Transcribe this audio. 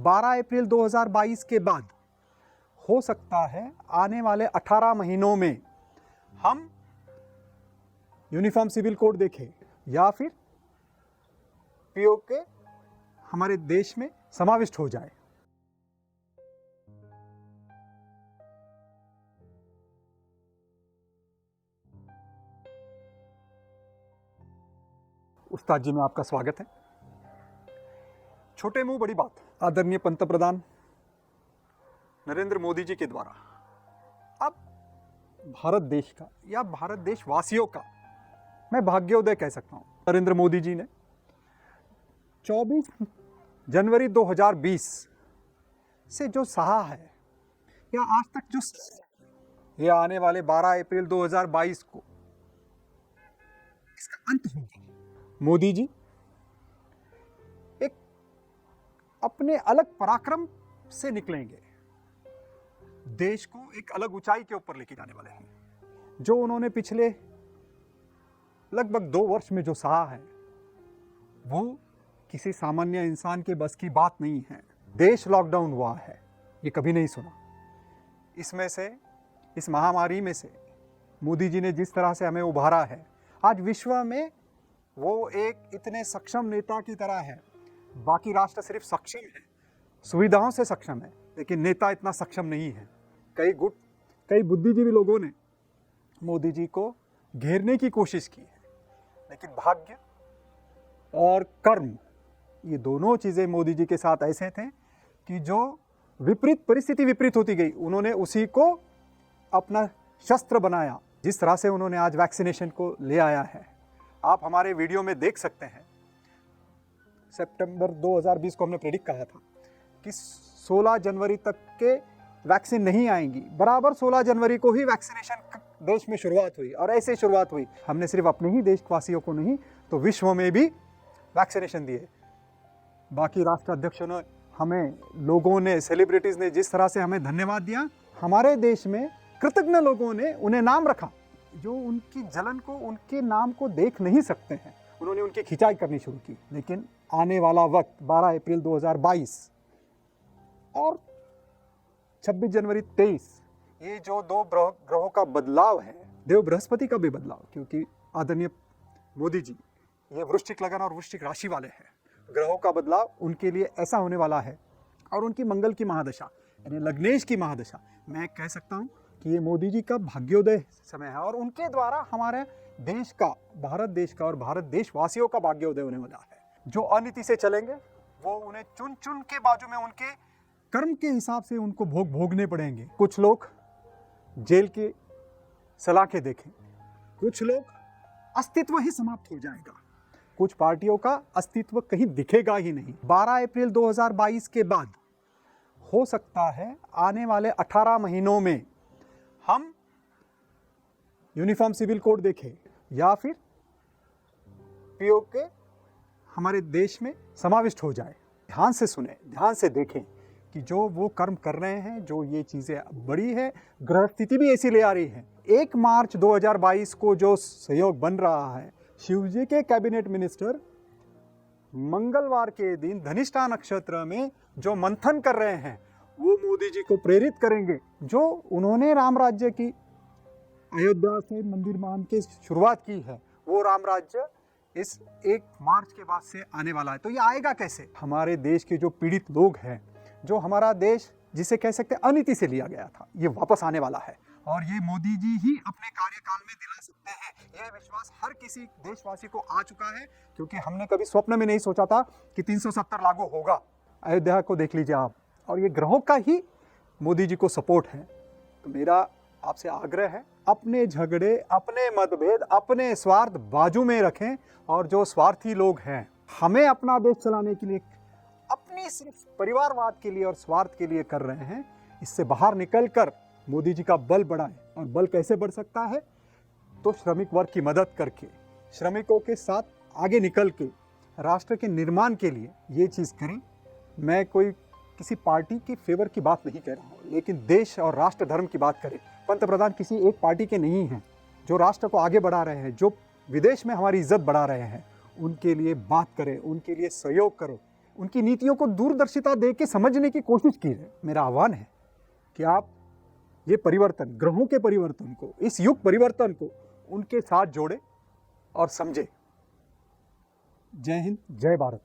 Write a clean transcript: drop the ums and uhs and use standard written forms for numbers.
12 अप्रैल 2022 के बाद हो सकता है आने वाले 18 महीनों में हम यूनिफॉर्म सिविल कोड देखें या फिर पीओके हमारे देश में समाविष्ट हो जाए। उस्ताद जी में आपका स्वागत है। छोटे मुंह बड़ी बात, आदरणीय पंतप्रधान नरेंद्र मोदी जी के द्वारा अब भारत देश का या भारत देशवासियों का मैं भाग्योदय कह सकता हूं। नरेंद्र मोदी जी ने 24 जनवरी 2020 से जो सहा है या आज तक जो ये आने वाले 12 अप्रैल 2022 को इसका अंत होगा। मोदी जी एक अपने अलग पराक्रम से निकलेंगे, देश को एक अलग ऊंचाई के ऊपर लेके जाने वाले हैं। जो उन्होंने पिछले लगभग 2 वर्ष में जो सहा है वो किसी सामान्य इंसान के बस की बात नहीं है। देश लॉकडाउन हुआ है, ये कभी नहीं सुना। इसमें से, इस महामारी में से मोदी जी ने जिस तरह से हमें उभारा है, आज विश्व में वो एक इतने सक्षम नेता की तरह है। बाकी राष्ट्र सिर्फ सक्षम है, सुविधाओं से सक्षम है, लेकिन नेता इतना सक्षम नहीं है। कई बुद्धिजीवी लोगों ने मोदी जी को घेरने की कोशिश की है, लेकिन भाग्य और कर्म ये दोनों चीज़ें मोदी जी के साथ ऐसे थे कि जो विपरीत परिस्थिति विपरीत होती गई, उन्होंने उसी को अपना शस्त्र बनाया। जिस तरह से उन्होंने आज वैक्सीनेशन को ले आया है, आप हमारे वीडियो में देख सकते हैं। सितंबर 2020 को हमने प्रेडिक्ट कहा था कि 16 जनवरी तक के वैक्सीन नहीं आएंगी। बराबर 16 जनवरी को ही वैक्सीनेशन देश में शुरुआत हुई, और ऐसे शुरुआत हुई। हमने सिर्फ अपने ही देशवासियों को नहीं तो विश्व में भी वैक्सीनेशन दिए। बाकी राष्ट्र अध्यक्षों ने, हमें लोगों ने, सेलिब्रिटीज़ ने जिस तरह से हमें धन्यवाद दिया, हमारे देश में कृतज्ञ लोगों ने उन्हें नाम रखा। जो उनकी जलन को, उनके नाम को देख नहीं सकते हैं, उन्होंने उनकी खिंचाई करनी शुरू की। लेकिन आने वाला वक्त 12 अप्रैल 2022 और 26 जनवरी 23, ये जो 2 ग्रहों का बदलाव है, देव बृहस्पति का भी बदलाव, क्योंकि आदरणीय मोदी जी ये वृश्चिक लगन और वृश्चिक राशि वाले हैं। ग्रहों का बदलाव उनके लिए ऐसा होने वाला है, और उनकी मंगल की महादशा यानी लग्नेश की महादशा, मैं कह सकता हूँ कि ये मोदी जी का भाग्योदय समय है, और उनके द्वारा हमारे देश का, भारत देश का और भारत देशवासियों का भाग्योदय होने वाला है। जो अनीति से चलेंगे वो उन्हें चुन चुन के बाजू में उनके कर्म के हिसाब से उनको भोगने पड़ेंगे। कुछ लोग जेल की सलाखें देखें, कुछ लोग अस्तित्व ही समाप्त हो जाएगा, कुछ पार्टियों का अस्तित्व कहीं दिखेगा ही नहीं। 12 अप्रैल 2022 के बाद हो सकता है आने वाले 18 महीनों में हम यूनिफॉर्म सिविल कोड देखें या फिर पीओके हमारे देश में समाविष्ट हो जाए। ध्यान से सुने, ध्यान से देखें कि जो वो कर्म कर रहे हैं, जो ये चीज़ें बड़ी है, ग्रह स्थिति भी ऐसी ले आ रही है। 1 मार्च 2022 को जो सहयोग बन रहा है, शिवजी के कैबिनेट मिनिस्टर मंगलवार के दिन धनिष्ठा नक्षत्र में जो मंथन कर रहे हैं, वो मोदी जी को प्रेरित करेंगे। जो उन्होंने राम राज्य की, अयोध्या से मंदिर मान के शुरुआत की है, वो राम राज्य इस 1 मार्च के बाद से आने वाला है। तो ये आएगा कैसे? हमारे देश के जो पीड़ित लोग हैं, जो हमारा देश जिसे कह सकते हैं अनीति से लिया गया था, ये वापस आने वाला है, और ये मोदी जी ही अपने कार्यकाल में दिला सकते हैं। यह विश्वास हर किसी देशवासी को आ चुका है, क्योंकि हमने कभी स्वप्न में नहीं सोचा था कि 370 लागू होगा। अयोध्या को देख लीजिए आप, और ये ग्रहों का ही मोदी जी को सपोर्ट है। तो मेरा आपसे आग्रह है, अपने झगड़े, अपने मतभेद, अपने स्वार्थ बाजू में रखें, और जो स्वार्थी लोग हैं, हमें अपना देश चलाने के लिए, अपनी सिर्फ परिवारवाद के लिए और स्वार्थ के लिए कर रहे हैं, इससे बाहर निकलकर मोदी जी का बल बढ़ाएं। और बल कैसे बढ़ सकता है? तो श्रमिक वर्ग की मदद करके, श्रमिकों के साथ आगे निकल के राष्ट्र के निर्माण के लिए ये चीज़ करें। मैं कोई किसी पार्टी के फेवर की बात नहीं कह रहा हूँ, लेकिन देश और राष्ट्र धर्म की बात करें। पंतप्रधान किसी एक पार्टी के नहीं हैं, जो राष्ट्र को आगे बढ़ा रहे हैं, जो विदेश में हमारी इज्जत बढ़ा रहे हैं, उनके लिए बात करें, उनके लिए सहयोग करो, उनकी नीतियों को दूरदर्शिता दे के समझने की कोशिश कीजिए। मेरा आह्वान है कि आप ये परिवर्तन, ग्रहों के परिवर्तन को, इस युग परिवर्तन को उनके साथ जोड़े और समझे। जय हिंद, जय भारत।